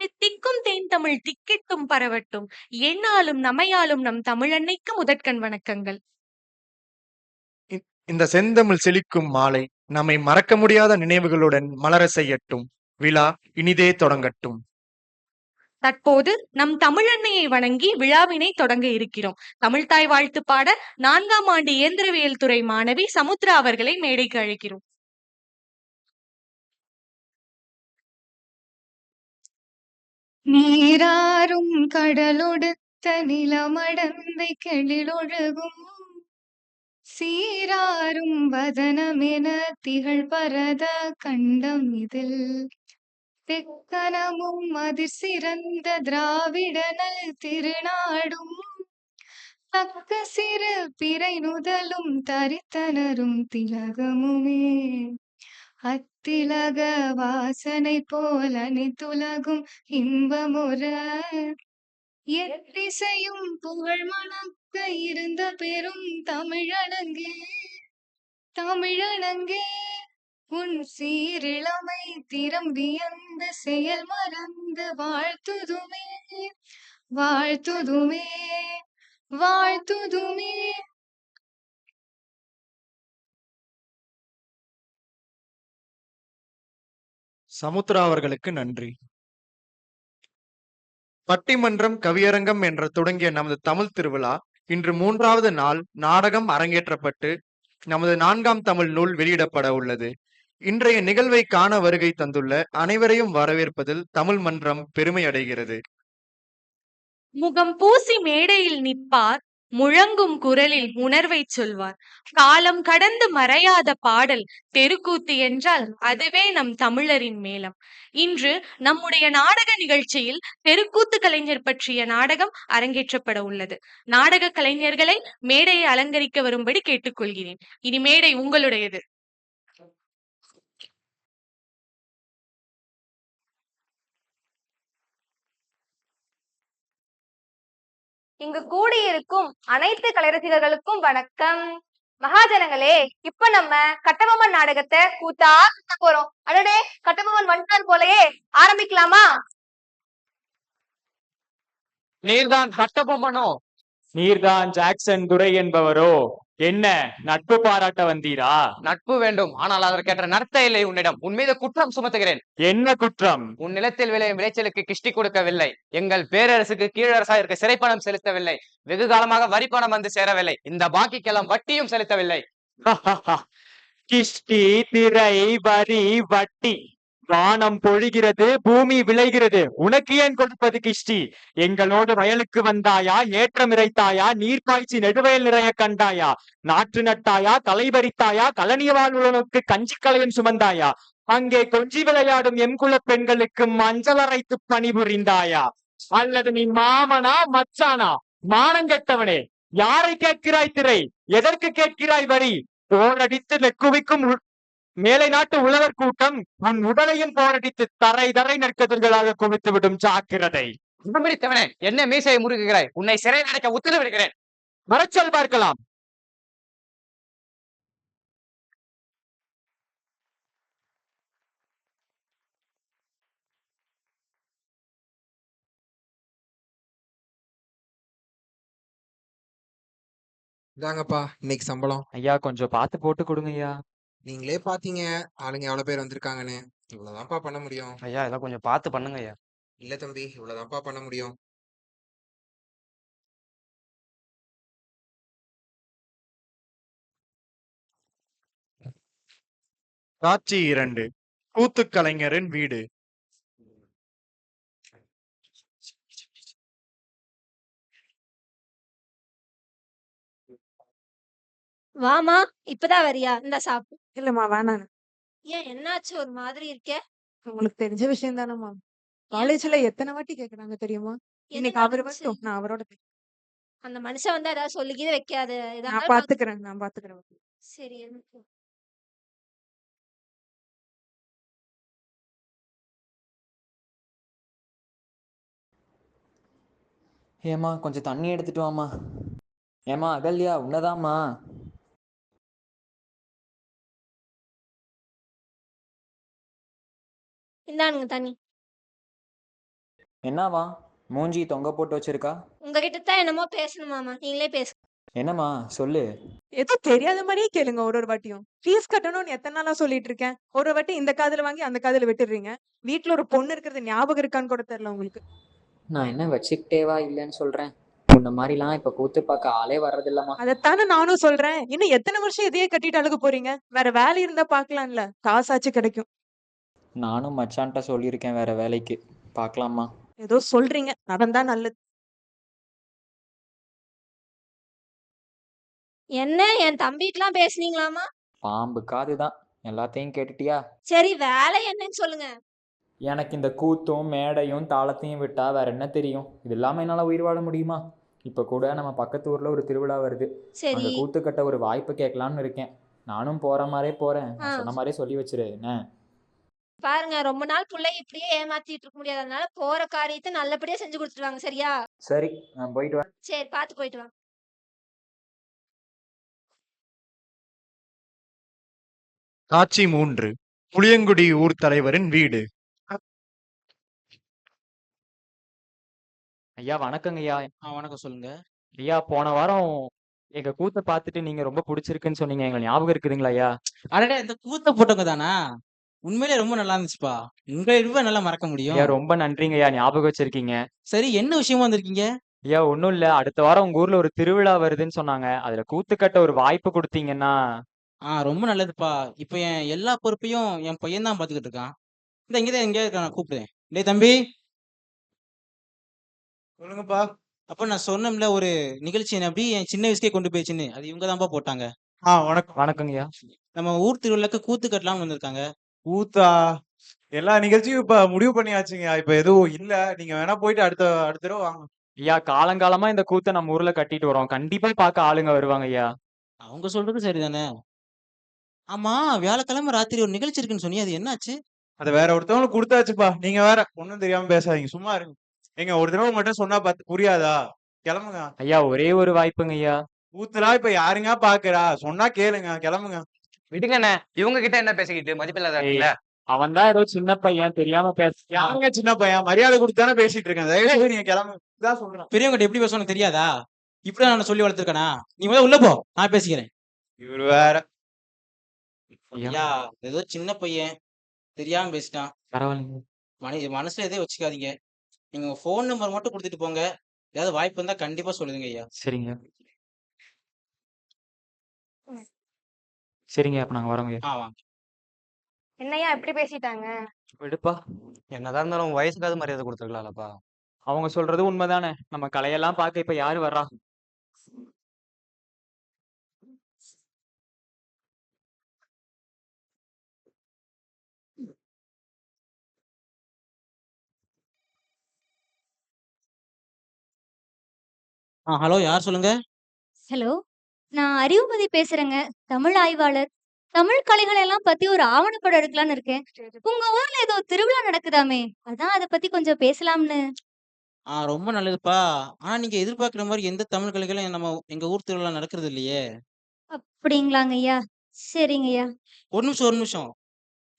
தித்திக்கும் தேன்தமிழ் திக்கெட்டும் பரவட்டும். எந்நாளும் நமையாளும் நம் தமிழன்னைக்கு முதற்கண் வணக்கங்கள். இந்த செந்தமிழ் செழிக்கும் மாலை நம்மை மறக்க முடியாத நினைவுகளுடன் மலர செய்யட்டும். விழா இனிதே தொடங்கட்டும். தற்போது நம் தமிழன்னையை வணங்கி விழாவினை தொடங்க இருக்கிறோம். தமிழ்த்தாய் வாழ்த்து பாட 4ஆம் ஆண்டு இயந்திரவியல் துறை மாணவி சமுத்ரா அவர்களை மேடைக்கு அழைக்கிறோம். நீராறும் கடலொடுத்த நிலமடந்தை கெழிலொழுகும் சீராரும் வதனமென திகழ் பரத கண்டம் இதில் தெக்கனமும் அதிர் சிறந்த திராவிடனல் திருநாடும் தக்க சிறு பிறை நுதலும் தரித்தனரும் திலகமுமே அத்திலக வாசனை போல் அனைத்துலகும் இன்பமுற எத்திசையும் புகழ் மணக்க இருந்த பெரும் தமிழனங்கே தமிழனங்கே உன் சீரிழமை திறம் வியந்து செயல் மறந்து வாழ்த்துதுமே வாழ்த்துதுமே வாழ்த்துதுமே. சமுத்ரா அவர்களுக்கு நன்றி. பட்டிமன்றம் கவியரங்கம் என்ற தொடங்கிய நமது தமிழ் திருவிழா இன்று 3வது நாள் நாடகம் அரங்கேற்றப்பட்டு நமது 4ஆம் தமிழ் நூல் வெளியிடப்பட உள்ளது. இன்றைய நிகழ்வை காண வருகை தந்துள்ள அனைவரையும் வரவேற்பதில் தமிழ் மன்றம் பெருமை அடைகிறது. முகம் பூசி மேடையில் நிற்பார், முழங்கும் குரலில் உணர்வைச் சொல்வார். காலம் கடந்து மறையாத பாடல் தெருக்கூத்து என்றால் அதுவே நம் தமிழரின் மேளம். இன்று நம்முடைய நாடக நிகழ்ச்சியில் தெருக்கூத்து கலைஞர் பற்றிய நாடகம் அரங்கேற்றப்பட உள்ளது. நாடக கலைஞர்களை மேடையை அலங்கரிக்க வரும்படி கேட்டுக்கொள்கிறேன். இனி மேடை உங்களுடையது. இங்கு கூடியிருக்கும் அனைத்து கலைரசிகர்களுக்கும் வணக்கம். மகாஜனங்களே, இப்ப நம்ம கட்டபொம்மன் நாடகத்தை கூத்தா கத்த போறோம். அடடே, கட்டபொம்மன் வந்துட்டார் போலயே, ஆரம்பிக்கலாமா? நீர்தான் கட்டபொம்மனோ? நீர்தான் ஜாக்சன் துரை என்பவரோ? என்ன நட்பு பாராட்ட வந்தீரா? நட்பு வேண்டும், ஆனால் அதற்கேற்ற நர்த்த இல்லை உன்னிடம். உன் மீது குற்றம் சுமத்துகிறேன். என்ன குற்றம்? உன் நிலத்தில் விளையும் விளைச்சலுக்கு கிஷ்டி கொடுக்கவில்லை, எங்கள் பேரரசுக்கு கீழரசாயிற்கு சிறைப்பணம் செலுத்தவில்லை, வெகு காலமாக வரி பணம் வந்து சேரவில்லை, இந்த பாக்கிக்கெல்லாம் வட்டியும் செலுத்தவில்லை. கிஷ்டி, திரை, வரி, வட்டி, வானம் பொழிகிறது, பூமி விளைகிறது, உனக்கு ஏன் கொடுப்பது கிஷ்டி? எங்களோடு வயலுக்கு வந்தாயா? ஏற்றம் இறைத்தாயா? நீர் பாய்ச்சி நெடுவயல் நிறைய கண்டாயா? நாற்று நட்டாயா? களை பறித்தாயா? கலனிய வாழ்வுகளுக்கு கஞ்சி கலையும் சுமந்தாயா? அங்கே கொஞ்சி விளையாடும் எம்குல பெண்களுக்கு மஞ்சள் அரைத்து பணிபுரிந்தாயா? அல்லது நீ மாமனா மச்சானா? மானங்கெட்டவனே, யாரை கேட்கிறாய் திரை? எதற்கு கேட்கிறாய் வரி? போரடித்து நெக்குவிக்கும் மேலை நாட்டு உழவர் கூட்டம் உன் உடலையும் போரடித்து தரை தரை நெற்கதிர்களாக குவித்து விடும். ஜாக்கிரதை. பிடித்தவனே, என்ன மீசையை முறுக்குகிறாய்? உன்னை சிறை அடைக்க உத்தரவு விடுகிறேன். மறைச்சல் பார்க்கலாம். இதாங்கப்பா இன்னைக்கு சம்பளம். ஐயா, கொஞ்சம் பார்த்து போட்டு கொடுங்க ஐயா. நீங்களே பாத்தீங்க ஆளுங்க எவ்வளவு பேர் வந்திருக்காங்கன்னு. இவ்வளவுதான்ப்பா பண்ண முடியும். ஐயா, இதெல்லாம் கொஞ்சம் பார்த்து பண்ணுங்க ஐயா. இல்ல தம்பி, இவ்வளவுதான்ப்பா பண்ண முடியும். காட்சி 2. கூத்து கலைஞரின் வீடு. வாமா, இப்பதான் வரியா? இந்த சாப்பிடு. இல்லம்மா வேணாம். ஏன், என்னாச்சு? ஒரு மாதிரி இருக்கே. உங்களுக்கு தெரிஞ்ச விஷயம் தானம்மா. காலேஜ்ல எத்தனை வாட்டி கேக்குறாங்க தெரியுமா? என்ன இன்னைக்கு அவர் நடந்துச்சு? வரட்டும், நான் அவரோட அந்த மனுஷன் வந்து ஏதாவது சொல்லிக்கிது வைக்காது. நான் பாத்துக்கிறேன், நான் பாத்துக்கிறேன். சரி, எனக்கு ஏம்மா கொஞ்சம் தண்ணி எடுத்துட்டு வாம்மா. ஏம்மா அகல்யா, உன்னதாம்மா. இந்தானுங்க தண்ணி. என்னவா மூஞ்சி தொங்க போட்டு வச்சிருக்கா? உங்ககிட்ட தான் என்னமோ பேசணும் மாமா, நீங்களே பேசுங்க. என்னம்மா சொல்லு. ஏதோ தெரியாத மாதிரியே கேளுங்க ஒரு வாட்டியும். ஃபீஸ் கட்டணும்னு எத்தனை நாளா சொல்லிட்டு இருக்கேன். ஒரு வாட்டி இந்த காதுல வாங்கி அந்த காதுல விட்டுடுறீங்க. வீட்ல ஒரு பொண்ணு இருக்கிறது ஞாபகம் இருக்கான்னு கூட தெரியல உங்களுக்கு. நான் என்ன வச்சுக்கிட்டேவா இல்லைன்னு சொல்றேன். முன்ன மாதிரிலாம் இப்ப கூத்து பார்க்க ஆளே வர்றதில்லம்மா. அதைத்தானே நானும் சொல்றேன். இன்னும் எத்தனை வருஷம் இதையே கட்டிட்டு அழுக போறீங்க? வேற வேலை இருந்தா பாக்கலாம்ல, காசாச்சு கிடைக்கும். நானும் மச்சான்ட்ட சொல்லியிருக்கேன் வேற வேலைக்கு பார்க்கலாமா. ஏதோ சொல்றீங்க, நடந்தா நல்லது. என்ன என் தம்பிக்கெல்லாம் பேசுனீங்களாமா? பாம்பு காது தான். எல்லாத்தையும் கேட்டுட்டியா? சரி, வேலை என்னன்னு சொல்லுங்க. எனக்கு இந்த கூத்தும் மேடையும் தாளத்தையும் விட்டா வேற என்ன தெரியும்? இது இல்லாம என்னால உயிர் வாழ முடியுமா? இப்ப கூட நம்ம பக்கத்து ஊர்ல ஒரு திருவிழா வருது. சரி. அங்க கூத்து கட்ட ஒரு வாய்ப்பு கேட்கலான்னு இருக்கேன். நானும் போற மாதிரியே போறேன். ஆ, நான் சொன்ன மாதிரியே சொல்லி வச்சிரு என்ன? பாருங்க, ரொம்ப நாள் புள்ளைய இப்படியே ஏமாத்திட்டு இருக்க முடியாது. அதனால போற காரியத்தை நல்லபடியா செஞ்சு கொடுத்துட்டு வாங்க, சரியா? சரி நான் போயிட்டு வரேன். சரி, பார்த்து போயிட்டு வாங்க. காட்சி 3. புளியங்குடி ஊர் தலைவரின் வீடு. ஐயா வணக்கங்க ஐயா. வணக்கம் சொல்லுங்க. ஐயா போன வாரம் எங்க கூத்த பார்த்துட்டு நீங்க ரொம்ப பிடிச்சிருக்குன்னு சொன்னீங்க. எங்களுக்கு ஞாபகம் இருக்குதுங்களா ஐயா? அடடே, இந்த கூத்த போட்டவங்க தானா? உண்மையிலே ரொம்ப நல்லா இருந்துச்சுப்பா. உங்களை ரொம்ப நல்லா மறக்க முடியும். ஐயா ரொம்ப நன்றிங்க ஐயா, ஞாபகம் வச்சிருக்கீங்க. சரி, என்ன விஷயமா வந்திருக்கீங்க? ஐயா ஒண்ணும் இல்ல, அடுத்த வாரம் உங்க ஊர்ல ஒரு திருவிழா வருதுன்னு சொன்னாங்க. அதுல கூத்து கட்ட ஒரு வாய்ப்பு கொடுத்தீங்கன்னா. ரொம்ப நல்லதுப்பா. இப்ப என் எல்லா பொறுப்பையும் என் பையன் தான் பாத்துக்கிட்டு இருக்கான். இங்கதான் எங்கேயா இருக்கான், நான் கூப்பிடுறேன். டேய் தம்பி. சொல்லுங்கப்பா. அப்ப நான் சொன்னேன்ல ஒரு நிகழ்ச்சி என்ன அப்படி என் சின்ன வயசுக்கே கொண்டு போயிடுச்சுன்னு, அது இவங்க தான்ப்பா போட்டாங்க. வணக்கம். வணக்கங்க ஐயா. நம்ம ஊர் திருவிழாக்கு கூத்து கட்டலாம்னு வந்திருக்காங்க. கூத்தா? எல்லா நிகழ்ச்சியும் இப்ப முடிவு பண்ணியாச்சுங்க. இப்ப எதுவும் இல்ல. நீங்க வேணா போயிட்டு அடுத்த அடுத்த தடவை வாங்க. ஐயா காலங்காலமா இந்த கூத்த நம்ம ஊர்ல கட்டிட்டு வரோம். கண்டிப்பா பார்க்க ஆளுங்க வருவாங்க ஐயா. அவங்க சொல்றது சரிதானே. ஆமா, வியாழக்கிழமை ராத்திரி ஒரு நிகழ்ச்சி இருக்குன்னு சொன்னீங்க, அது என்னாச்சு? அத வேற ஒருத்தவங்களுக்கு கொடுத்தாச்சுப்பா. நீங்க வேற ஒண்ணும் தெரியாம பேசாதீங்க. சும்மா இருங்க. ஏங்க ஒரு தடவை மட்டும் சொன்னா புரியாதா? கிளம்புங்க. ஐயா ஒரே ஒரு வாய்ப்புங்க ஐயா. கூத்துலாம் இப்ப யாருங்க பாக்குறா? சொன்னா கேளுங்க. கிளம்புங்க. விடுங்கண்ணே, இவங்க கிட்ட என்ன பேசிக்கிட்டு மதிப்பில்லாத இடத்துல. அவன் தான் ஏதோ சின்ன பையன் தெரியாம பேச. யாருங்க சின்ன பையன்? மரியாதை கொடுத்தானே பேசிட்டு இருக்கேன். தயவு செய்து நீங்க கிளம்புங்க. இதான் சொல்றேன். பெரியவங்கிட்ட எப்படி பேசணும் தெரியாதா? இப்படிதான் நான் சொல்லி வளர்த்துருக்கேனா? நீ முதல்ல உள்ள போ, நான் பேசிக்கிறேன். இவரு வேற. ஐயா, ஏதோ சின்ன பையன் தெரியாம பேசிட்டான். பரவாயில்லைங்க. மனசுல எதையும் வச்சுக்காதீங்க. நீங்க உங்க ஃபோன் நம்பர் மட்டும் கொடுத்துட்டு போங்க. ஏதாவது வாய்ப்பு இருந்தா கண்டிப்பா சொல்லுங்க ஐயா. சரிங்க சரிங்க, அப்ப நாங்க வரோங்க ஐயா. வாங்க. என்னையா இப்படி பேசிட்டாங்க? விடுப்பா. என்னதான் இருந்தாலும் வயசுக்காவது மரியாதை கொடுத்துருக்கலாம்லப்பா. அவங்க சொல்றது உண்மைதானே. நம்ம கலையெல்லாம் பார்க்க இப்ப யாரு வர்றா? ஹலோ, யார் சொல்லுங்க? ஹலோ, நான் அறிவுமதி பேசுறேங்க. தமிழ் ஆய்வாளர். தமிழ் கலைகள் எல்லாம் பத்தி ஒரு ஆவணப்படம் எடுக்கலான்னு இருக்கேன். உங்க ஊர்ல ஏதோ திருவிழா நடக்குதாமே, அதான் அத பத்தி கொஞ்சம் பேசலாம்னு. ரொம்ப நல்லதுப்பா. ஆனா நீங்க எதிர்பார்க்கிற மாதிரி எந்த தமிழ் கலைகளும் நம்ம எங்க ஊர் திருவிழா நடக்கிறது இல்லையே. அப்படிங்களாங்க ஐயா? சரிங்க ஐயா. ஒரு நிமிஷம், ஒரு நிமிஷம்.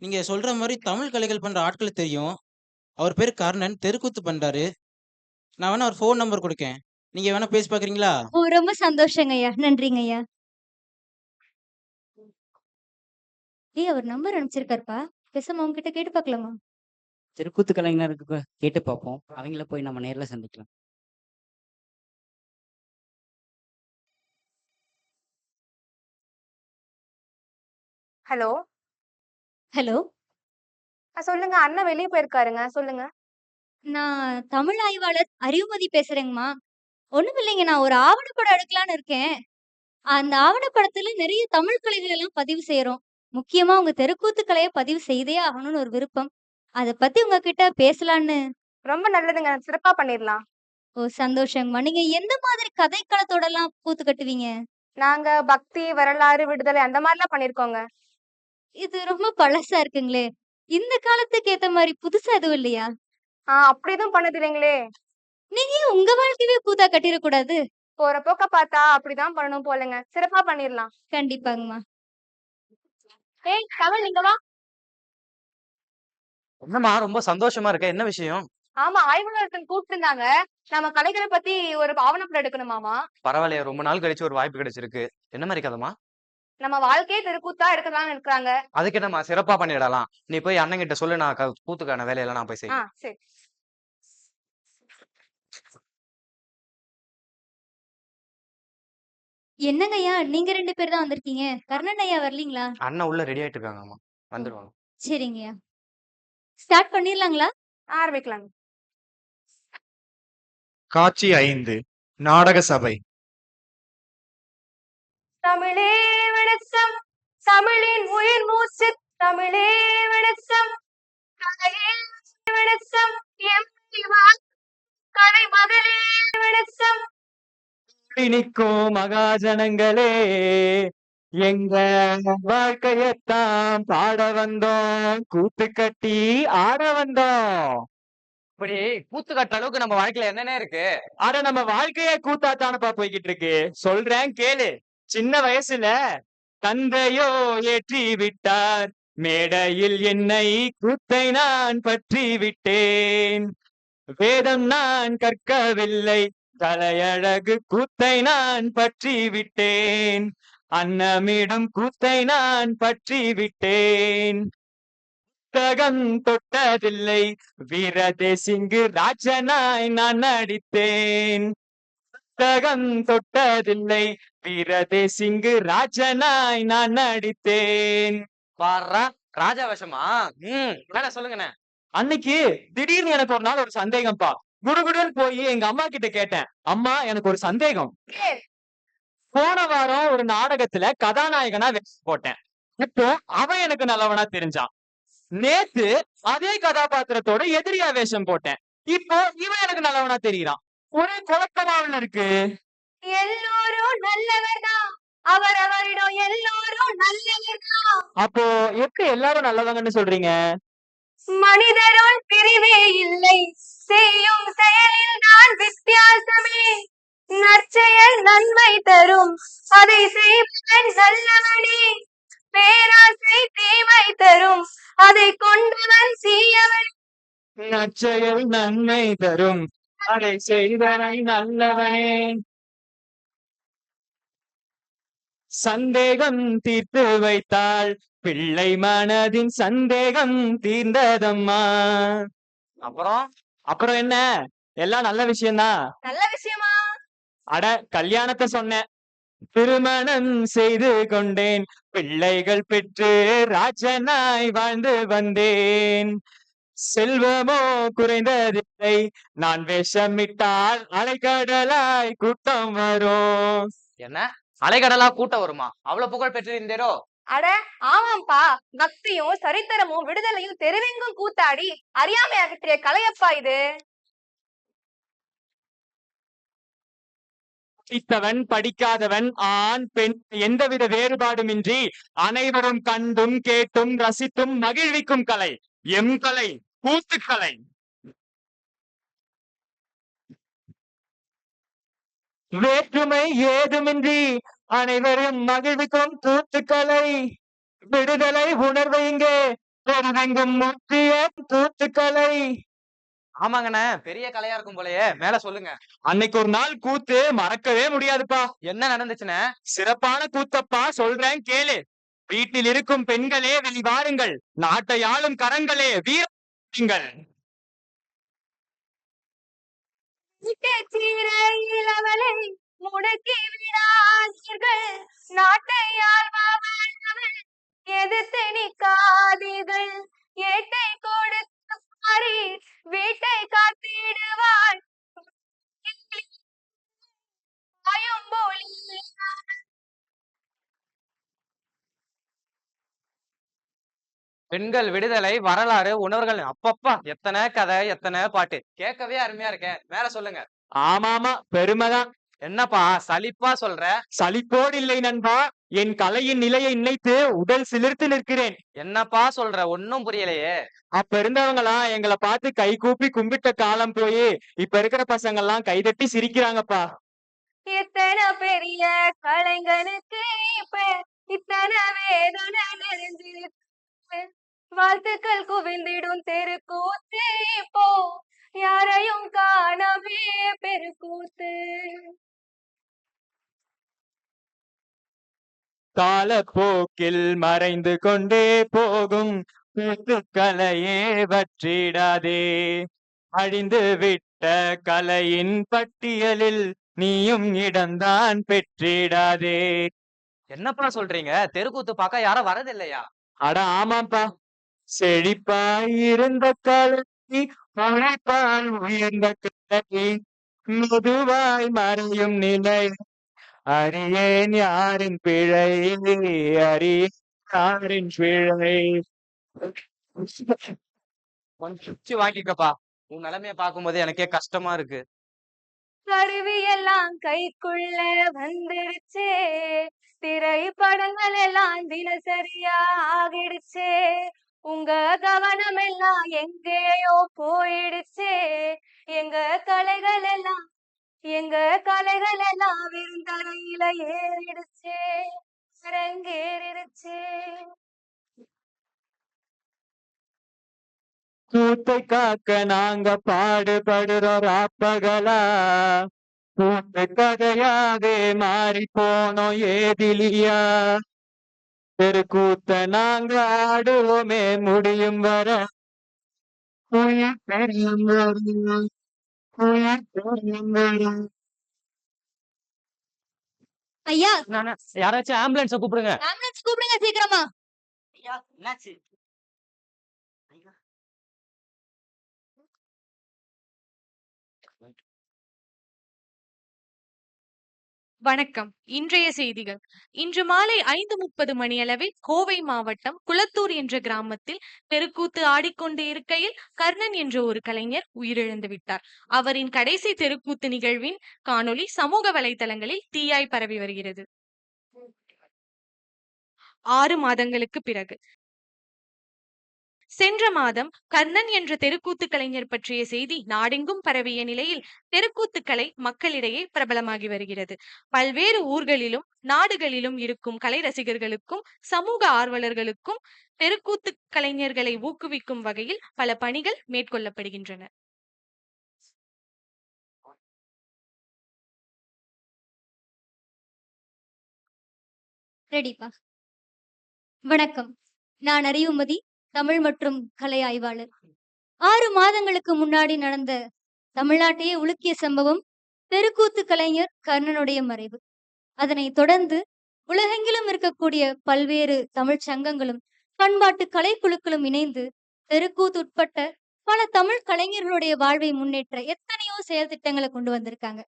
நீங்க சொல்ற மாதிரி தமிழ் கலைகள் பண்ற ஆட்கள் தெரியும். அவர் பேரு கர்ணன், தெருக்கூத்து பண்றாரு. நான் வேணா ஒரு ஃபோன் நம்பர் கொடுக்கேன். நீங்க வேணா பேசி பாக்குறீங்களா? ஓ, ரொம்ப சந்தோஷங்க ஐயா. நன்றிங்க ஐயா. அவர் நம்பர் அனுப்பிச்சிருக்காருப்பா. பேசாம அவங்க கிட்ட கேட்டு பார்க்கலாமா? தெருக்கூத்து கலைஞருக்கு கேட்டு பார்ப்போம். அவங்கள போய் நம்ம நேர்ல சந்திக்கலாம். ஹலோ. ஹலோ. சொல்லுங்க, அண்ணன் வெளியே போயிருக்காருங்க, சொல்லுங்க. நான் தமிழ் ஆய்வாளர் அறிவுமதி பேசுறேங்கம்மா. ஒண்ணும் இல்லைங்க, நான் ஒரு ஆவணப்படம் எடுக்கலான்னு இருக்கேன். அந்த ஆவணப்படத்துல நிறைய தமிழ் கலைகள் எல்லாம் பதிவு செய்யறோம். முக்கியமா உங்க தெருக்கூத்து கலைய பதிவு செய்தே ஆகணும்னு ஒரு விருப்பம். அத பத்தி உங்ககிட்ட பேசலான்னு. ரொம்ப நல்லதுங்க, சிறப்பா பண்ணிடலாம். ஓ, சந்தோஷங்கம்மா. நீங்க எந்த மாதிரி கதைக்களத்தோட எல்லாம் கூத்து கட்டுவீங்க? நாங்க பக்தி, வரலாறு, விடுதலை அந்த மாதிரிலாம் பண்ணிருக்கோங்க. இது ரொம்ப பழசா இருக்குங்களே. இந்த காலத்துக்கு ஏத்த மாதிரி புதுசா எதுவும் இல்லையா? அப்படி எதுவும் பண்ணது இல்லைங்களே. நீங்க ஏன் உங்க வாழ்க்கையவே கூத்தா கட்டிடக்கூடாது? போற போக்க பார்த்தா அப்படிதான் பண்ணணும் போலங்க. சிறப்பா பண்ணிடலாம். கண்டிப்பாங்கம்மா. ஏய் கமல், நீங்க வா. என்னம்மா ரொம்ப சந்தோஷமா இருக்க, என்ன விஷயம்? ஆமா, ஆய்வாளர்கள் கூப்பிட்டிருந்தாங்க. நம்ம கலைகளை பத்தி ஒரு ஆவணப்படம் எடுக்கணுமாமா. பரவாயில்லையே, ரொம்ப நாள் கழிச்சு ஒரு வாய்ப்பு கிடைச்சிருக்கு. என்ன மாதிரி கதைமா? நம்ம வாழ்க்கையே தெருக்கூத்தா எடுக்கலாம்னு இருக்கிறாங்க. அதுக்கு என்னம்மா, சிறப்பா பண்ணிடலாம். நீ போய் அண்ணன் கிட்ட சொல்லு, நான் கூத்துக்கான வேலையெல்லாம் நான் போய் செய்யறேன். சரி. என்னங்க ஐயா நீங்க 2 பேர் தான் வந்திருக்கீங்க. கர்ணன் ஐயா வரலீங்களா? அண்ணன் உள்ள ரெடி ஆயிட்டு இருக்காங்கம்மா, வந்துருவாங்க. சரிங்கய்யா. ஸ்டார்ட் பண்ணிடலாங்களா? ஆரம்பிக்கலாங்க. காட்சி 5 நாடக சபை. தமிழே வணக்கம், தமிழின் உயிர் மூச்சு. தமிழே வணக்கம், கலையே வணக்கம், எம் கலை மகளே வணக்கம். நிற்கும் மகாஜனங்களே, எங்க வாழ்க்கையத்தான் பாட வந்தோம், கூத்து கட்டி ஆட வந்தோம். இப்படி கூத்து கட்டுற அளவுக்கு நம்ம வாழ்க்கையில என்னென்ன இருக்கு? ஆனா நம்ம வாழ்க்கையே கூத்தாத்தானப்பா போய்கிட்டு இருக்கு. சொல்றேன் கேளு. சின்ன வயசுல தந்தையோ ஏற்றி விட்டார், மேடையில் என்னை கூத்தை நான் பற்றி விட்டேன். வேதம் நான் கற்கவில்லை, தலையழகு கூத்தை நான் பற்றி விட்டேன். அன்னமிடம் கூத்தை நான் பற்றி விட்டேன். புத்தகம் தொட்டதில்லை, வீரதேசிங்கு ராஜனாய் நான் நடித்தேன். புத்தகம் தொட்டதில்லை, வீரதேசிங்கு ராஜனாய் நான் நடித்தேன். பாரா, ராஜா வேஷமா? வேணா சொல்லுங்கண்ணே. அன்னைக்கு திடீர்னு எனக்கு ஒரு நாள் ஒரு சந்தேகம்ப்பா. குடுகுடுன்னு போய் எங்க அம்மா கிட்ட கேட்டேன். அம்மா, எனக்கு ஒரு சந்தேகம். போன வாரம் ஒரு நாடகத்துல கதாநாயகனா வேஷம் போட்டேன். இப்போ அவன் எனக்கு நல்லவனா தெரிஞ்சான். நேத்து அதே கதாபாத்திரத்தோட எதிரியா வேஷம் போட்டேன். இப்போ இவன் எனக்கு நல்லவனா தெரியுறான். ஒரே குழப்பமாவில் இருக்கு. எல்லோரும் நல்லவர்தான், அவரவரிடம் எல்லோரும் நல்லவர்தான். அப்போ எப்படி எல்லாரும் நல்லவங்கன்னு சொல்றீங்க? மனிதருள் பிரிவே இல்லை, செய்யும் செயலில் தான் வித்தியாசமே. நற்செயல் நன்மை தரும், அதை செய்வன் நல்லவனே. பேராசை தீமை தரும், அதை கொண்டவன் தீயவன். நற்செயல் நன்மை தரும், அதை செய்தனை நல்லவனே. சந்தேகம் தீர்த்து வைத்தாள், பிள்ளை மனதின் சந்தேகம் தீர்ந்ததம்மா. அப்புறம் என்ன, எல்லாம் நல்ல விஷயம்தான். நல்ல விஷயமா? அட, கல்யாணத்தை சொன்னேன். திருமணம் செய்து கொண்டேன், பிள்ளைகள் பெற்று ராஜனாய் வாழ்ந்து வந்தேன். செல்வமோ குறைந்ததில்லை, நான் வேஷமிட்டால் அலைக்கடலாய் கூட்டம் வரும். என்ன, அலைக்கடலா கூட்டம் வருமா? அவ்வளவு புகழ் பெற்றிருந்தேரோ? அட ஆமாம்பா, பக்தியும் சரித்திரமும் விடுதலையும் தெருவெங்கும் கூத்தாடி அறியாமை அகற்றிய கலையப்பா இது. படித்தவன் படிக்காதவன், ஆண் பெண் எந்தவித வேறுபாடுமின்றி அனைவரும் கண்டும் கேட்டும் ரசித்தும் மகிழ்விக்கும் கலை எம் கலை, கூத்துக்கலை. வேற்றுமை ஏதுமின்றி அனைவரும் மகிழ்விக்கும் கூத்துக்கலை. விடுதலை உணர்வு இங்கே பெருவெங்கும் முற்றிய கூத்துக்கலை. ஆமாங்கண்ணே, பெரிய கலையா இருக்கும் போலயே. மேல சொல்லுங்க. அன்னைக்கு ஒரு நாள் கூத்து மறக்கவே முடியாதுப்பா. என்ன நடந்துச்சுன்னு? சிறப்பான கூத்தப்பா, சொல்றேன் கேளு. வீட்டில் இருக்கும் பெண்களே வெளிவாருங்கள், நாட்டை ஆளும் கரங்களே வீரங்கள். முடக்கி விடாதீர்கள், நாட்டை ஆள்பவள் எதிர்த்து நிற்காதீர்கள். ஏட்டை கொடுத்து மாறி வீட்டை காத்திடுவாள். பெண்கள் விடுதலை, வரலாறு, உணர்வுகள். அப்பப்பா, எத்தனை கதை, எத்தனை பாட்டு. கேட்கவே அருமையா இருக்கேன். மேல சொல்லுங்க. ஆமாமா, பெருமைதான். என்னப்பா சலிப்பா சொல்ற? சலிப்போடு இல்லை நண்பா, என் கலையின் நிலையை நினைத்து உடல் சிலிர்த்து நிற்கிறேன். என்னப்பா சொல்ற? ஒன்னும் புரியலையே. அப்ப இருந்தவங்களா எங்களை பார்த்து கை கூப்பி கும்பிட்ட காலம் போய் இப்ப இருக்கிற பசங்க எல்லாம் கைதட்டி சிரிக்கிறாங்கப்பா. எத்தனை பெரிய கலைஞனுக்கு இப்ப இத்தனை வேதனை நிறைஞ்சிருக்கு. வாழ்த்துக்கள் குவிந்திடும் தெருக்கூத்து இப்போ யாரையும் காணவே பெருக்கூத்து. காலப்போக்கில் மறைந்து கொண்டே போகும் கூத்துக்கலையே வற்றிடாதே. அழிந்து விட்ட கலையின் பட்டியலில் நீயும் இடம்தான் பெற்றிடாதே. என்னப்பா சொல்றீங்க? தெருக்கூத்து பார்க்க யாரும் வரதில்லையா? அட ஆமாப்பா, செழிப்பாய் இருந்த கலை உழைப்பால் உயர்ந்த கலை மெதுவாய் மறையும் நிலை அறியேன் யாரின் பிழை அறியேன் யாரின் பிழை. கொஞ்சம் பிச்சு வாங்கிக்கப்பா. உன் நிலைமைய பார்க்கும்போது எனக்கே கஷ்டமா இருக்கு. கருவி எல்லாம் கைக்குள்ள வந்துடுச்சே, திரைப்படங்கள் எல்லாம் தினசரியா ஆகிடுச்சே, உங்க கவனம் எல்லாம் எங்கேயோ போயிடுச்சே, எங்க கலைகள் எல்லாம் விருந்தரையில ஏறிடுச்சே, அரங்கேறிடுச்சே. கூத்தை காக்க நாங்க பாடுபடுறோம் ராப்பகலா. கூத்து கதையாவே மாறி போனோம் ஏதிலியா. தெருக்கூத்த நாங்க ஆடுவோமே முடியும் வர உயிர் தெரியும் வர உயிர் தெரியும் வர. ஐயா யாராச்சும் ஆம்புலன்ஸ கூப்பிடுங்க. ஆம்புலன்ஸ் கூப்பிடுங்க சீக்கிரமா. என்னாச்சு? வணக்கம். இன்றைய செய்திகள். இன்று மாலை 5:30 மணியளவில் கோவை மாவட்டம் குளத்தூர் என்ற கிராமத்தில் தெருக்கூத்து ஆடிக்கொண்டு இருக்கையில் கர்ணன் என்ற ஒரு கலைஞர் உயிரிழந்து விட்டார். அவரின் கடைசி தெருக்கூத்து நிகழ்வின் காணொளி சமூக வலைதளங்களில் தீயாய் பரவி வருகிறது. 6 மாதங்களுக்கு பிறகு சென்ற மாதம் கர்ணன் என்ற தெருக்கூத்து கலைஞர் பற்றிய செய்தி நாடெங்கும் பரவிய நிலையில் தெருக்கூத்துக்கலை மக்களிடையே பிரபலமாகி வருகிறது. பல்வேறு ஊர்களிலும் நாடுகளிலும் இருக்கும் கலை ரசிகர்களுக்கும் சமூக ஆர்வலர்களுக்கும் தெருக்கூத்து கலைஞர்களை ஊக்குவிக்கும் வகையில் பல பணிகள் மேற்கொள்ளப்படுகின்றன. ரெடிப்பா. வணக்கம். நான் அறிவுமதி, தமிழ் மற்றும் கலை ஆய்வாளர். 6 மாதங்களுக்கு முன்னாடி நடந்த தமிழ்நாட்டையே உலுக்கிய சம்பவம் தெருக்கூத்து கலைஞர் கர்ணனுடைய மறைவு. அதனை தொடர்ந்து உலகெங்கிலும் இருக்கக்கூடிய பல்வேறு தமிழ் சங்கங்களும் பண்பாட்டு கலைக்குழுக்களும் இணைந்து தெருக்கூத்து உட்பட்ட பல தமிழ் கலைஞர்களுடைய வாழ்வை முன்னேற்ற எத்தனையோ செயல் திட்டங்களை கொண்டு வந்திருக்காங்க.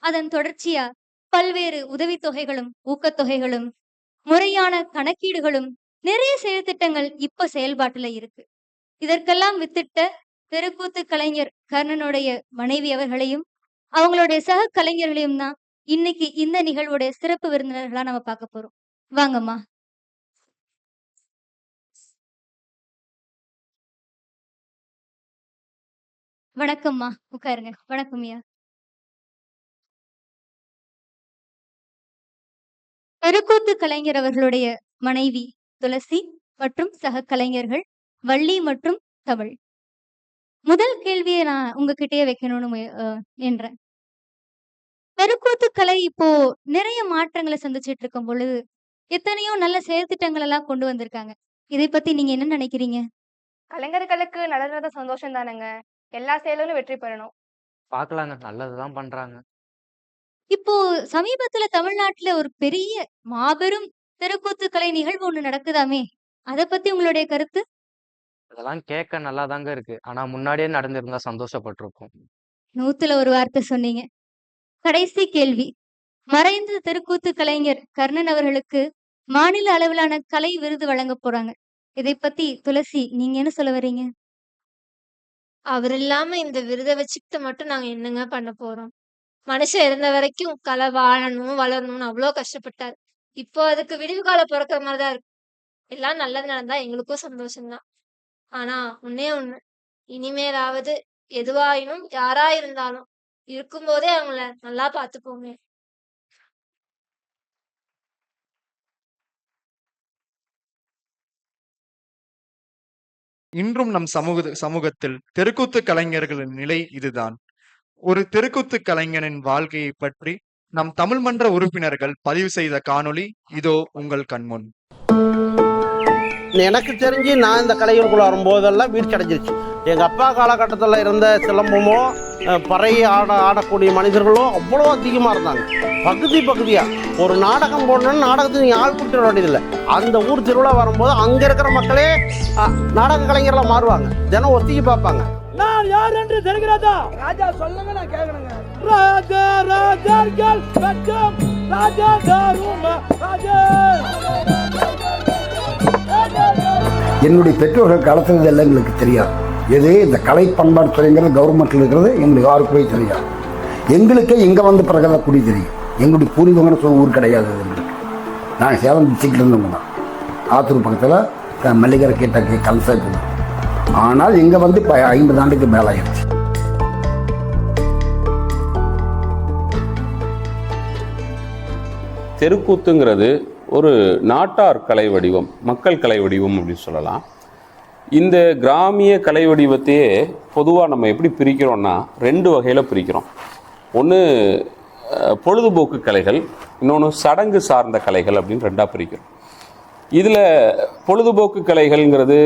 அதன் தொடர்ச்சியா பல்வேறு உதவித்தொகைகளும் ஊக்கத்தொகைகளும் முறையான கணக்கீடுகளும் நிறைய செயல்திட்டங்கள் இப்ப செயல்பாட்டுல இருக்கு. இதற்கெல்லாம் வித்திட்ட தெருக்கூத்து கலைஞர் கர்ணனுடைய மனைவி அவர்களையும் அவங்களுடைய சக கலைஞர்களையும் தான் இன்னைக்கு இந்த நிகழ்வுடைய சிறப்பு விருந்தினர்களா நம்ம பார்க்க போறோம். வாங்கம்மா. வணக்கம்மா, உட்காருங்க. வணக்கம் ஐயா. தெருக்கூத்து கலைஞர் அவர்களுடைய மனைவி துளசி மற்றும் சக கலைஞர்கள் வள்ளி மற்றும் தமிழ். முதல் கேள்வியை நான் உங்ககிட்டயே வைக்கணும்னு என்றேன். தெருக்கூத்து கலை இப்போ நிறைய மாற்றங்களை சந்திச்சிட்டு இருக்கும் பொழுது எத்தனையோ நல்ல செயல்திட்டங்கள் எல்லாம் கொண்டு வந்திருக்காங்க. இதை பத்தி நீங்க என்ன நினைக்கிறீங்க? கலைஞர்களுக்கு நடந்தது சந்தோஷம் தானேங்க. எல்லா செயலும் வெற்றி பெறணும். பார்க்கலாங்க, நல்லதுதான் பண்றாங்க. இப்போ சமீபத்துல தமிழ்நாட்டுல ஒரு பெரிய மாபெரும் தெருக்கூத்து கலை நிகழ்வு ஒண்ணு நடக்குதாமே, அத பத்தி உங்களுடைய கருத்து? அதெல்லாம் கேட்க நல்லாதாங்க இருக்கு. ஆனா முன்னாடியே நடந்திருந்தா சந்தோஷப்பட்டிருப்போம். 100ல ஒரு வார்த்தை சொன்னீங்க. கடைசி கேள்வி. மறைந்த தெருக்கூத்து கலைஞர் கர்ணன் அவர்களுக்கு மாநில அளவிலான கலை விருது வழங்க போறாங்க. இதை பத்தி துளசி நீங்க என்ன சொல்ல வர்றீங்க? அவர் இல்லாம இந்த விருதை வச்சுக்கிட்டு மட்டும் நாங்க என்னங்க பண்ண போறோம்? மனுஷன் இருந்த வரைக்கும் கலை வாழணும் வளரணும்னு அவ்வளோ கஷ்டப்பட்டார். இப்போ அதுக்கு விடிவு காலம் பிறக்கிற மாதிரிதான் இருக்கு. எல்லாம் நல்லது நடந்தா எங்களுக்கும் சந்தோஷம்தான். ஆனா ஒண்ணே ஒண்ணு, இனிமேலாவது எதுவாயினும் யாரா இருந்தாலும் இருக்கும்போதே அவங்கள நல்லா பாத்துக்கோங்க. இன்றும் நம் சமூகத்தில் தெருக்கூத்து கலைஞர்களின் நிலை இதுதான். ஒரு தெருக்கூத்து கலைஞனின் வாழ்க்கையை பற்றி நம் தமிழ் மன்ற உறுப்பினர்கள் பதிவு செய்த காணொளி இதோ உங்கள் கண்முன். எனக்கு தெரிஞ்சு நான் இந்த கலைகளுக்குள்ள வரும்போதெல்லாம் வீழ்ச்சி அடைஞ்சிருச்சு. எங்கள் அப்பா காலகட்டத்தில் இருந்த சிலம்பமோ பறை ஆடக்கூடிய மனிதர்களோ அவ்வளோ அதிகமாக இருந்தாங்க. பகுதியாக ஒரு நாடகம் போடணும்னு நாடகத்தை நீங்கள் ஆள் கூட்ட வேண்டியதில்லை. அந்த ஊர் திருவிழா வரும்போது அங்கே இருக்கிற மக்களே நாடக கலைஞர்களாக மாறுவாங்க. தினம் ஒத்திக்கி பார்ப்பாங்க. நான் யார் என்று தெரிகிறதா? ராஜா சொல்லுங்க, நான் கேட்கணுங்க. ராஜா ராஜர்கள் மற்றும் ராஜா தாருமா ராஜா. என்னுடைய பெற்றோர்கள் கலத்துறது எங்களுக்கு தெரியாது. எது இந்த கலை பண்பாடு துறைங்கிறது கவர்மெண்ட்டில் இருக்கிறது எங்களுக்கு யாருக்குமே தெரியாது. எங்களுக்கே இங்கே வந்து பிறகுதான் குடி தெரியும். எங்களுடைய பூர்வீகம்னு சொல்ல ஊர் கிடையாது எங்களுக்கு. நாங்கள் சேலம் டிஸ்ட்ரிக்டில் இருந்தவங்க தான். ஆத்தூர் பக்கத்தில் மல்லிகரை கேட்ட கலசாக்கு. ஆனால் இங்கே வந்து இப்போ 50 ஆண்டுக்கு மேலே ஆயிடுச்சு. தெருக்கூத்துங்கிறது ஒரு நாட்டார் கலை வடிவம், மக்கள் கலை வடிவம் அப்படின்னு சொல்லலாம். இந்த கிராமிய கலை வடிவத்தையே பொதுவாக நம்ம எப்படி பிரிக்கிறோம்னா 2 வகையில் பிரிக்கிறோம். ஒன்று பொழுதுபோக்கு கலைகள், இன்னொன்று சடங்கு சார்ந்த கலைகள் அப்படின்னு 2ஆக பிரிக்கிறோம். இதில் பொழுதுபோக்கு கலைகள்ங்கிறது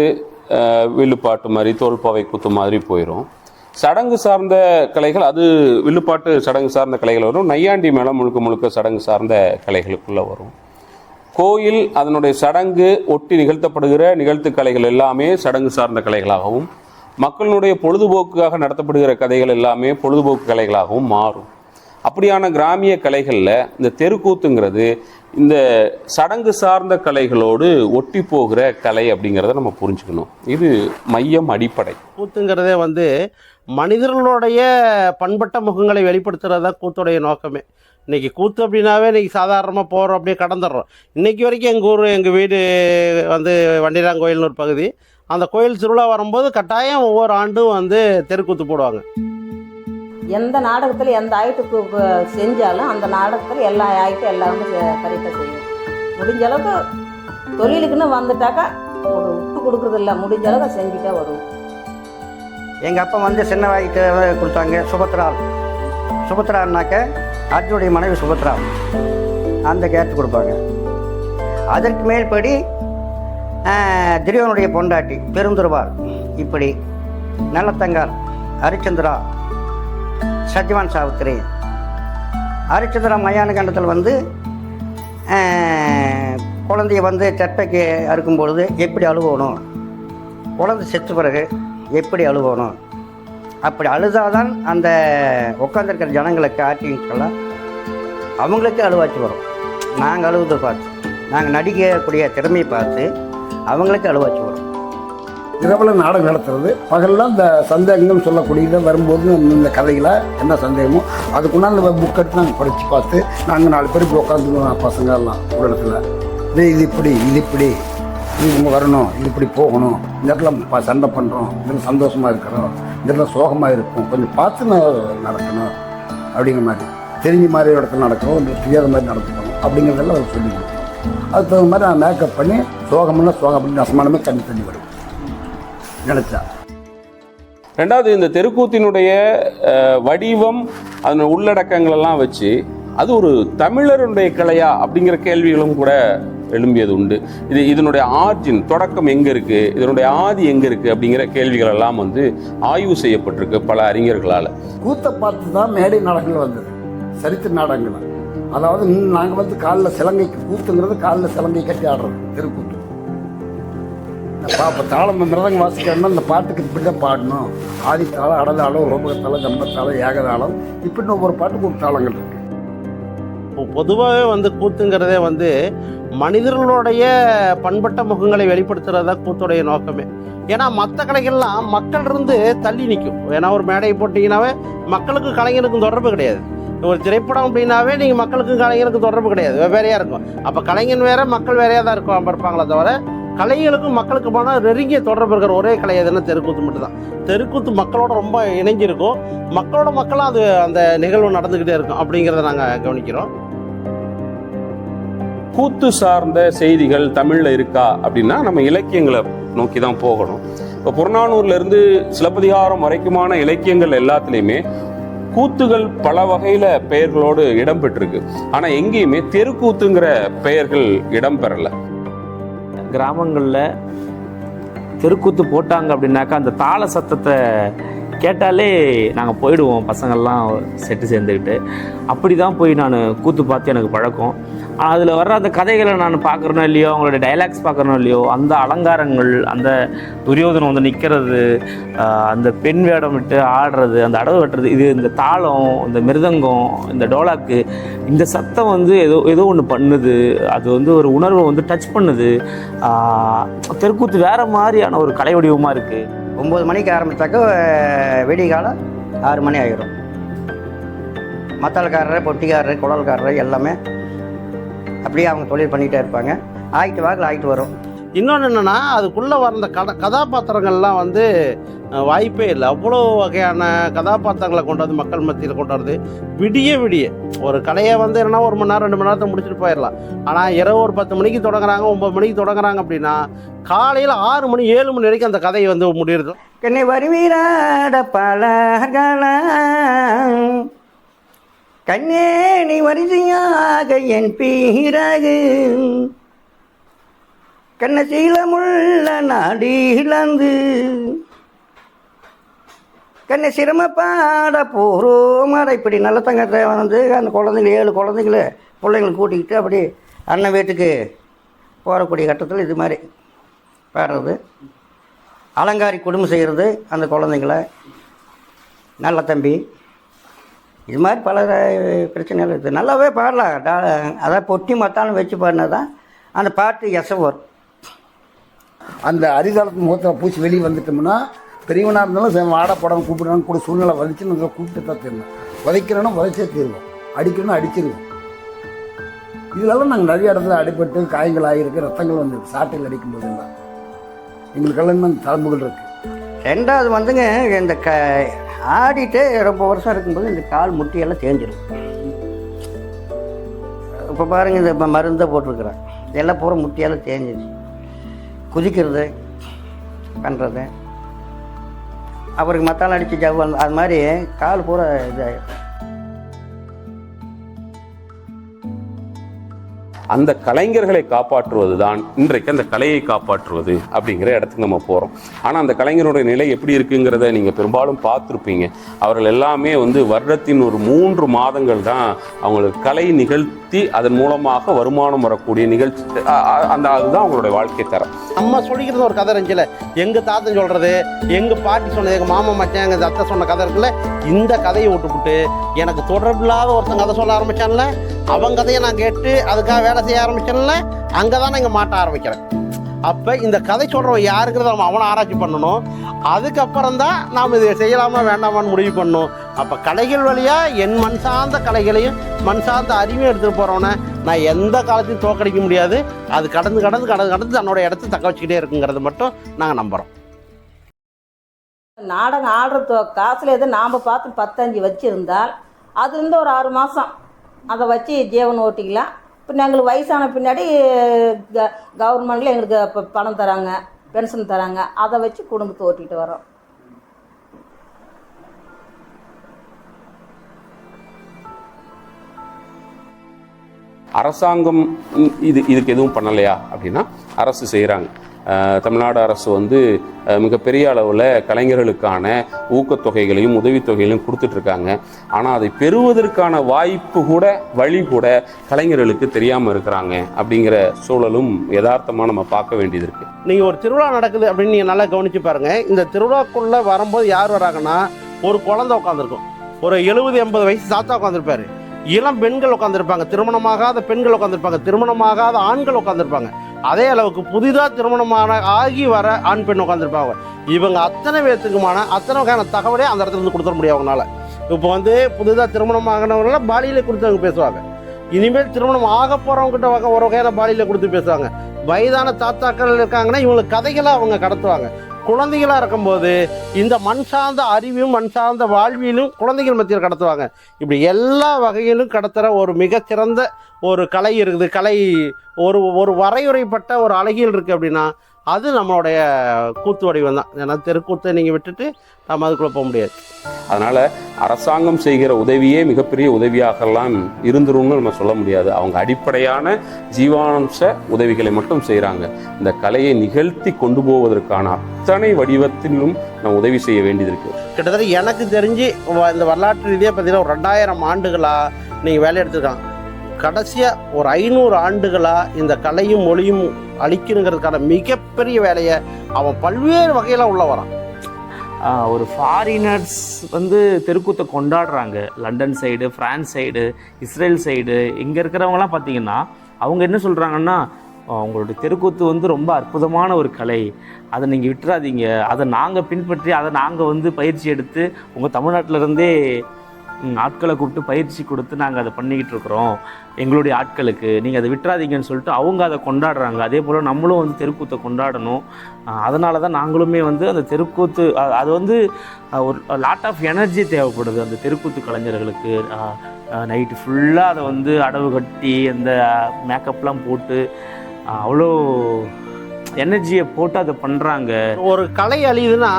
வில்லுப்பாட்டு மாதிரி தோல்பாவை கூத்து மாதிரி போயிடும். சடங்கு சார்ந்த கலைகள் அது வில்லுப்பாட்டு சடங்கு சார்ந்த கலைகள் வரும். நையாண்டி மேளம் முழுக்க சடங்கு சார்ந்த கலைகளுக்குள்ளே வரும். கோயில் அதனுடைய சடங்கு ஒட்டி நிகழ்த்தப்படுகிற நிகழ்த்து கலைகள் எல்லாமே சடங்கு சார்ந்த கலைகளாகவும், மக்களுடைய பொழுதுபோக்குக்காக நடத்தப்படுகிற கதைகள் எல்லாமே பொழுதுபோக்கு கலைகளாகவும் மாறும். அப்படியான கிராமிய கலைகளில் இந்த தெருக்கூத்துங்கிறது இந்த சடங்கு சார்ந்த கலைகளோடு ஒட்டி போகிற கலை அப்படிங்கிறத நம்ம புரிஞ்சுக்கணும். இது மையம் அடிப்படை. கூத்துங்கிறதே வந்து மனிதர்களுடைய பண்பட்ட முகங்களை வெளிப்படுத்துறது தான் கூத்துடைய நோக்கமே. இன்றைக்கி கூத்து அப்படின்னாவே இன்றைக்கி சாதாரணமாக போகிறோம், அப்படியே கடந்துடுறோம். இன்றைக்கி வரைக்கும் எங்கள் வீடு வந்து வண்டிராங்கோயில்னு ஒரு பகுதி. அந்த கோயில் திருவிழா வரும்போது கட்டாயம் ஒவ்வொரு ஆண்டும் வந்து தெருக்கூத்து போடுவாங்க. எந்த நாடகத்தில் எந்த ஆயிட்டுக்கு செஞ்சாலும் அந்த நாடகத்தில் எல்லா ஆயிட்டும் எல்லாருமே கரெக்டாக செய்யும். முடிஞ்ச அளவுக்கு தொழிலுக்குன்னு வந்துட்டாக்கா ஒரு விட்டு கொடுக்குறதில்ல, முடிஞ்ச அளவுக்கு செஞ்சுட்டே வருவோம். எங்கள் அப்பா வந்து சின்ன வாய்ட்டு கொடுத்தாங்க. சுபத்ரான்னாக்க அர்ஜுனுடைய மனைவி சுபத்ரா, அந்த கேட்டு கொடுப்பாங்க. அதற்கு மேல்படி துரியோனுடைய பொண்டாட்டி பெருந்துருவார், இப்படி நல்லத்தங்கார், ஹரிச்சந்திரா, சத்யவான் சாவித்திரி. ஹரிச்சந்திரா மயான கண்டத்தில் வந்து குழந்தைய வந்து சட்டைக்கு அறுக்கும் பொழுது எப்படி அழுவணும், குழந்தை செத்து பிறகு எப்படி அழுவணும், அப்படி அழுதாதான் அந்த உட்காந்துருக்கிற ஜனங்களுக்கு ஆர்டிஸ்டெல்லாம் அவங்களுக்கே அழுவாச்சு வரும். நாங்கள் அழுவதை பார்த்து, நாங்கள் நடிக்கக்கூடிய திறமையை பார்த்து அவங்களுக்கு அழுவாச்சு வரும். இரவில் நாடகம் நடத்துறது, பகல்லாம் இந்த சந்தேகங்கள் சொல்லக்கூடியது வரும்போது இந்த கதையில் என்ன சந்தேகமோ அதுக்குண்டான புக்கெட்டு நாங்கள் படித்து பார்த்து நாங்கள் 4 பேர் இப்படி உட்காந்துருவோம். பசங்க எல்லாம் ஒரு இடத்துல இது இப்படி இது இவங்க வரணும், இது இப்படி போகணும், இந்த இடத்துல சண்டை பண்ணுறோம், இதில் சந்தோஷமாக இருக்கிறோம், இந்த இடத்துல சோகமாக இருக்கும், கொஞ்சம் பார்த்து நடக்கணும் அப்படிங்கிற மாதிரி, தெரிஞ்ச மாதிரி இடத்துல நடக்கணும், இந்த தெரியாத மாதிரி நடத்துக்கணும் அப்படிங்கிறதெல்லாம் அவர் சொல்லி கொடுக்கணும். அதுக்கு தகுந்த மாதிரி நான் மேக்கப் பண்ணி சோகம்னா சோகம் அப்படின்னு அசமானமே தண்ணி வரும் நினச்சா. ரெண்டாவது, இந்த தெருக்கூத்தினுடைய வடிவம் அதன் உள்ளடக்கங்கள் எல்லாம் வச்சு அது ஒரு தமிழருடைய கலையா அப்படிங்கிற கேள்விகளும் கூட எழும்பியது உண்டு. இதனுடைய ஆர்ஜின் தொடக்கம் எங்கே இருக்குது, இதனுடைய ஆதி எங்கே இருக்குது அப்படிங்கிற கேள்விகள் எல்லாம் வந்து ஆய்வு செய்யப்பட்டிருக்கு பல அறிஞர்களால். கூத்தை பார்த்து தான் மேடை நாடகங்கள் வந்தது, சரித்திர நாடகங்கள். அதாவது நாங்கள் வந்து காலில் சிலங்கைக்கு கூத்துங்கிறது காலில் சிலங்கை கட்டி ஆடுறது தெருக்கூத்து. இப்போ தாளம் மிருதங்க வாசிக்கிறோம்னா இந்த பாட்டுக்கு இப்படி தான் பாடணும். ஆதித்தாளம், அடதாளம், ரோபகத்தாளம், ஜம்பத்தாளம், ஏகதாளம், இப்படின்னு ஒவ்வொரு பாட்டுக்கு ஒரு தாளங்கள் இருக்குது. பொதுவாகவே வந்து கூத்துங்கிறதே வந்து மனிதர்களுடைய பண்பட்ட முகங்களை வெளிப்படுத்துறதா கூத்துடைய நோக்கமே. ஏன்னா மற்ற கலைகள்லாம் மக்கள் இருந்து தள்ளி நிற்கும். ஏன்னா ஒரு மேடையை போட்டிங்கன்னாவே மக்களுக்கும் கலைஞருக்கும் தொடர்பு கிடையாது. ஒரு திரைப்படம் அப்படின்னாவே நீங்கள் மக்களுக்கும் கலைஞருக்கும் தொடர்பு கிடையாது, வெவ்வேறையாக இருக்கும். அப்போ கலைஞன் வேற மக்கள் வேறையாக தான் இருக்கும் இருப்பாங்களே தவிர கலைகளுக்கும் மக்களுக்கு போனால் நெருங்கிய தொடர்பு இருக்கிற ஒரே கலை எதுன்னா தெருக்கூத்து மட்டும்தான். தெருக்கூத்து மக்களோட ரொம்ப இணைஞ்சிருக்கும், மக்களோட மக்களும் அது அந்த நிகழ்வு நடந்துக்கிட்டே இருக்கும் அப்படிங்கிறத நாங்கள் கவனிக்கிறோம். கூத்து சார்ந்த செய்திகள் தமிழில் இருக்கா அப்படின்னா நம்ம இலக்கியங்களை நோக்கி தான் போகணும். இப்போ புறநானூர்ல இருந்து சிலப்பதிகாரம் வரைக்குமான இலக்கியங்கள் எல்லாத்துலேயுமே கூத்துகள் பல வகையில பெயர்களோடு இடம்பெற்றிருக்கு. ஆனா எங்கேயுமே தெருக்கூத்துங்கிற பெயர்கள் இடம்பெறல. கிராமங்களில் தெருக்கூத்து போட்டாங்க அப்படின்னாக்கா அந்த தாள சத்தத்தை கேட்டாலே நாங்கள் போயிடுவோம், பசங்கள்லாம் செட்டு சேர்ந்துக்கிட்டு. அப்படி தான் போய் நான் கூத்து பார்த்து எனக்கு பழக்கம். அதில் வர்ற அந்த கதைகளை நான் பார்க்குறனோ இல்லையோ, அவங்களோட டைலாக்ஸ் பார்க்குறனோ இல்லையோ, அந்த அலங்காரங்கள், அந்த துரியோதனம் வந்து நிற்கிறது, அந்த பெண் வேடம் விட்டு ஆடுறது, அந்த அடவு வெட்டுறது, இது இந்த தாளம், இந்த மிருதங்கம், இந்த டோலாக்கு, இந்த சத்தம் வந்து ஏதோ ஒன்று பண்ணுது. அது வந்து ஒரு உணர்வை வந்து டச் பண்ணுது. தெருக்கூத்து வேறு மாதிரியான ஒரு கலை வடிவமாக இருக்குது. 9 மணிக்கு ஆரம்பித்தாக்க விடிகாலம் 6 மணி ஆகிடும். மத்தாளக்காரர், பொட்டிக்காரர், குழல்காரர் எல்லாமே அப்படியே அவங்க தொழில் பண்ணிகிட்டே இருப்பாங்க. ஆகிட்டு வாக்கில் ஆகிட்டு வரும். இன்னொன்று என்னென்னா, அதுக்குள்ளே வர கதாபாத்திரங்கள்லாம் வந்து வாய்ப்பே இல்லை. அவ்வளோ வகையான கதாபாத்திரங்களை கொண்டு வந்து மக்கள் மத்தியில் கொண்டு வரது. விடிய ஒரு கலையை வந்து என்னன்னா 1 மணி நேரம் 2 மணி நேரத்தை முடிச்சுட்டு போயிடலாம். ஆனால் இரவு ஒரு 10 மணிக்கு தொடங்குறாங்க, 9 மணிக்கு தொடங்குறாங்க அப்படின்னா காலையில் 6 மணி 7 மணி வரைக்கும் அந்த கதையை வந்து முடியுது. கண்ணை வருவீராட பலகல கண்ணே நீ வரிசையாக என் பீரகு கண்ண சீலமுள்ள நாடிலந்து கண்ணை சிரமப்பாட போகிறோமாட. இப்படி நல்ல தங்கத்தை வந்து அந்த குழந்தைங்க 7 குழந்தைங்கள பிள்ளைங்களை கூட்டிக்கிட்டு அப்படி அண்ணன் வீட்டுக்கு போகக்கூடிய கட்டத்தில் இது மாதிரி பாடுறது, அலங்காரி குடும்பம் செய்கிறது அந்த குழந்தைங்கள, நல்ல தம்பி, இது மாதிரி பல பிரச்சனைகள் இருக்குது. நல்லாவே பாடலாம். அதாவது பொட்டி மத்தாலும் வச்சு பாடினா தான் அந்த பாட்டு எசம் வரும். அந்த அரிதாளத்து முகத்தில் பூச்சி வெளியே வந்துட்டோம்னா பெரியவனாக இருந்தாலும் ஆட படம் கூப்பிடுறான்னு கூட சூழ்நிலை வலிச்சுன்னு கூப்பிட்டு தான் தீரணும். வதைக்கிறோன்னா வதைச்சே தீருவோம், அடிக்கணும்னா அடிச்சிருவோம். இதெல்லாம் நாங்கள் நிறைய இடத்துல அடிபட்டு காயங்கள் ஆகியிருக்கு, ரத்தங்கள் வந்து சாட்டையில் அடிக்கும்போது எல்லாம் எங்களுக்கெல்லாம் தான் தழும்புகள் இருக்குது. ரெண்டாவது வந்துங்க, இந்த ஆடிட்டு ரொம்ப வருஷம் இருக்கும்போது இந்த கால் முட்டியெல்லாம் தேஞ்சிடும். இப்போ பாருங்கள், இந்த மருந்தை போட்டிருக்குறேன், இதெல்லாம் பூரா முட்டியெல்லாம் தேஞ்சிடுச்சு. குதிக்கிறது பண்ணுறது, அவருக்கு மத்தாலும் அடித்து ஜவ்வு அது மாதிரி கால் பூரா இதாகிடும். அந்த கலைஞர்களை காப்பாற்றுவது தான் இன்றைக்கு அந்த கலையை காப்பாற்றுவது அப்படிங்கிற இடத்துக்கு நம்ம போகிறோம். ஆனால் அந்த கலைஞருடைய நிலை எப்படி இருக்குங்கிறத நீங்கள் பெரும்பாலும் பார்த்துருப்பீங்க. அவர்கள் எல்லாமே வந்து வருடத்தின் ஒரு 3 மாதங்கள் தான் அவங்களுக்கு கலை நிகழ்த்தி அதன் மூலமாக வருமானம் வரக்கூடிய நிகழ்ச்சி. அதுதான் அவங்களுடைய வாழ்க்கை தரம். நம்ம சொல்லிக்கிறது ஒரு கதை இருந்துச்சுல, எங்கள் தாத்தன் சொல்கிறது, எங்கள் பாட்டி சொன்னது, எங்கள் மாமா மச்சான் எங்கள் அத்தை சொன்ன கதை இருக்குல்ல, இந்த கதையை விட்டுவிட்டு எனக்கு தொடர்பில்லாத ஒருத்தன் கதை சொல்ல ஆரம்பித்தான்ல, அவன் கதையை நான் கேட்டு அதுக்காக வேலை செய்ய ஆரம்பிச்சேன்ல, அங்கே தான் நான் இங்கே மாட்ட ஆரம்பிக்கிறேன். அப்போ இந்த கதை சொல்கிறவன் யாருங்கிறத நம்ம அவனை ஆராய்ச்சி பண்ணணும். அதுக்கப்புறம் தான் நாம் இதை செய்யலாமா வேண்டாமான்னு முடிவு பண்ணணும். அப்போ கலைகள் வழியாக என் மண் சார்ந்த கலைகளையும் மண் சார்ந்த அறிவையும் எடுத்துகிட்டு போகிறவனை நான் எந்த காலத்தையும் தோக்கடிக்க முடியாது. அது கடந்து தன்னோட இடத்த தக்க வச்சுக்கிட்டே இருக்குங்கிறது மட்டும் நாங்கள் நம்புகிறோம். நாடகம் ஆடுற காசுல எது நாம் பார்த்து 10-5 வச்சுருந்தால் அது இருந்து ஒரு 6 மாதம் அதை வச்சு ஜீவன் ஓட்டிக்கலாம். பின்ன எங்களுக்கு வயசான பின்னாடி கவர்மெண்ட்டில் எங்களுக்கு இப்போ பணம் தராங்க, பென்ஷன் தராங்க, அதை வச்சு குடும்பத்தை ஓட்டிகிட்டு வரோம். அரசாங்கம் இதுக்கு எதுவும் பண்ணலையா அப்படின்னா அரசு செய்கிறாங்க. தமிழ்நாடு அரசு வந்து மிகப்பெரிய அளவில் கலைஞர்களுக்கான ஊக்கத்தொகைகளையும் உதவித்தொகைகளையும் கொடுத்துட்ருக்காங்க. ஆனால் அதை பெறுவதற்கான வாய்ப்பு கூட வழி கூட கலைஞர்களுக்கு தெரியாமல் இருக்கிறாங்க அப்படிங்கிற சூழலும் யதார்த்தமாக நம்ம பார்க்க வேண்டியது இருக்குது. நீங்கள் ஒரு திருவிழா நடக்குது அப்படின்னு நீங்கள் நல்லா கவனித்து பாருங்கள். இந்த திருவிழாக்குள்ளே வரும்போது யார் வராங்கன்னா, ஒரு குழந்தை உட்காந்துருக்கும், ஒரு 70-80 வயசு தாத்தா உட்காந்துருப்பாரு, இளம் பெண்கள் உட்காந்துருப்பாங்க, திருமணமாகாத பெண்கள் உட்காந்துருப்பாங்க, திருமணமாகாத ஆண்கள் உட்காந்துருப்பாங்க, அதே அளவுக்கு புதிதாக திருமணமான ஆகி வர ஆண் பெண் உட்காந்துருப்பாங்க. இவங்க அத்தனை பேர்த்துக்குமான அத்தனை வகையான தகவலே அந்த இடத்துல இருந்து கொடுத்துட முடியும் அவங்களால. இப்போ வந்து புதிதாக திருமணமாகனவங்கள பாலியில் கொடுத்தவங்க பேசுவாங்க, இனிமேல் திருமணம் ஆக போகிறவங்ககிட்ட ஒரு வகையான பாலியில் கொடுத்து பேசுவாங்க. வயதான தாத்தாக்கள் இருக்காங்கன்னா இவங்களுக்கு கதைகளை அவங்க கடத்துவாங்க. குழந்தைகளாக இருக்கும்போது இந்த மண் சார்ந்த அறிவும் மண் சார்ந்த வாழ்வியலும் குழந்தைகள் மத்தியில் கடத்துவாங்க. இப்படி எல்லா வகையிலும் கடத்துகிற ஒரு மிகச்சிறந்த ஒரு கலை இருக்குது. கலை ஒரு வரையுறைப்பட்ட ஒரு அழகியல் இருக்குது அப்படின்னா அது நம்மளுடைய கூத்து வடிவம் தான். ஏன்னா தெருக்கூத்தை நீங்கள் விட்டுட்டு நம்ம அதுக்குள்ளே போக முடியாது. அதனால் அரசாங்கம் செய்கிற உதவியே மிகப்பெரிய உதவியாகலாம் இருந்துரும்னு நம்ம சொல்ல முடியாது. அவங்க அடிப்படையான ஜீவாம்ச உதவிகளை மட்டும் செய்கிறாங்க. இந்த கலையை நிகழ்த்தி கொண்டு போவதற்கான அத்தனை வடிவத்திலும் நம்ம உதவி செய்ய வேண்டியது இருக்குது. கிட்டத்தட்ட எனக்கு தெரிஞ்சு இந்த வரலாற்று ரீதியாக பார்த்தீங்கன்னா ஒரு 2000 ஆண்டுகளாக நீங்கள் வேலை எடுத்துருக்காங்க. கடைசியாக ஒரு 500 ஆண்டுகளாக இந்த கலையும் மொழியும் அழிக்கணுங்கிறதுக்கான மிகப்பெரிய வேலையை அவன் பல்வேறு வகையில் உள்ள வரான். ஒரு ஃபாரினர்ஸ் வந்து தெருக்கூத்தை கொண்டாடுறாங்க. London side, France side, Israel side, இங்கே இருக்கிறவங்கலாம் பார்த்தீங்கன்னா அவங்க என்ன சொல்கிறாங்கன்னா, உங்களுடைய தெருக்கூத்து வந்து ரொம்ப அற்புதமான ஒரு கலை, அதை நீங்கள் விட்டுறாதீங்க, அதை நாங்கள் பின்பற்றி அதை நாங்கள் வந்து பயிற்சி எடுத்து உங்கள் தமிழ்நாட்டிலருந்தே ஆட்களை கூப்பிட்டு பயிற்சி கொடுத்து நாங்கள் அதை பண்ணிக்கிட்டு இருக்கிறோம் எங்களுடைய ஆட்களுக்கு, நீங்கள் அதை விட்டுறாதீங்கன்னு சொல்லிட்டு அவங்க அதை கொண்டாடுறாங்க. அதே போல் நம்மளும் வந்து தெருக்கூத்தை கொண்டாடணும். அதனால தான் நாங்களுமே வந்து அந்த தெருக்கூத்து அது வந்து ஒரு லாட் ஆஃப் எனர்ஜி தேவைப்படுது அந்த தெருக்கூத்து கலைஞர்களுக்கு. நைட்டு ஃபுல்லாக அதை வந்து அடவு கட்டி அந்த மேக்கப்லாம் போட்டு அவ்வளோ எனர்ஜியை போட்டு அதை பண்ணுறாங்க. ஒரு கலை அழியுதுன்னா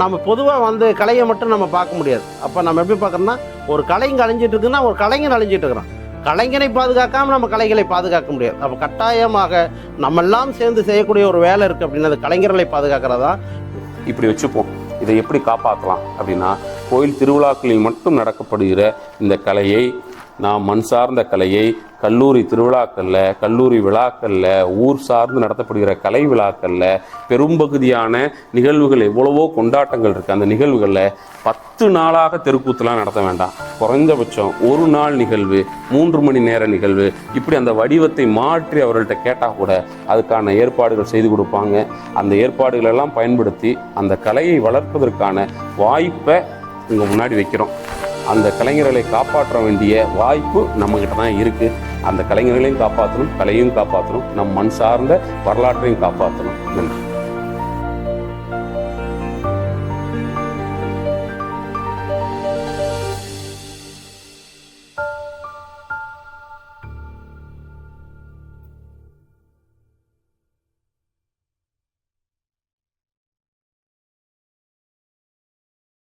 நம்ம பொதுவாக வந்து கலையை மட்டும் நம்ம பார்க்க முடியாது. அப்போ நம்ம எப்படி பார்க்குறோம்னா, ஒரு கலை இங்கே அழிஞ்சிட்டு இருக்குன்னா ஒரு கலைஞன் அழிஞ்சிட்டு இருக்கிறான். கலைஞனை பாதுகாக்காமல் நம்ம கலைகளை பாதுகாக்க முடியாது. அப்போ கட்டாயமாக நம்ம எல்லாம் சேர்ந்து செய்யக்கூடிய ஒரு வேலை இருக்குது அப்படின்னா அது கலைஞர்களை பாதுகாக்கிறதா. இப்படி வச்சுப்போம். இதை எப்படி காப்பாற்றலாம் அப்படின்னா, கோயில் திருவிழாக்களில் மட்டும் நடக்கப்படுகிற இந்த கலையை, நாம் மண் சார்ந்த கலையை கல்லூரி திருவிழாக்களில், கல்லூரி விழாக்களில், ஊர் சார்ந்து நடத்தப்படுகிற கலை விழாக்களில், பெரும்பகுதியான நிகழ்வுகள் எவ்வளவோ கொண்டாட்டங்கள் இருக்குது. அந்த நிகழ்வுகளில் 10 நாளாக தெருக்கூத்துலாம் நடத்த வேண்டாம். குறைந்தபட்சம் ஒரு நாள் நிகழ்வு, 3 மணி நேர நிகழ்வு, இப்படி அந்த வடிவத்தை மாற்றி அவர்கள்ட்ட கேட்டால் கூட அதுக்கான ஏற்பாடுகள் செய்து கொடுப்பாங்க. அந்த ஏற்பாடுகளெல்லாம் பயன்படுத்தி அந்த கலையை வளர்ப்பதற்கான வாய்ப்பை இங்கே முன்னாடி வைக்கிறோம். அந்த கலைஞர்களை காப்பாற்ற வேண்டிய வாய்ப்பு நம்மகிட்ட தான் இருக்குது. அந்த கலைஞர்களையும் காப்பாற்றணும், கலையும் காப்பாற்றணும், நம் மண் சார்ந்த வரலாற்றையும் காப்பாற்றணும். நன்றி.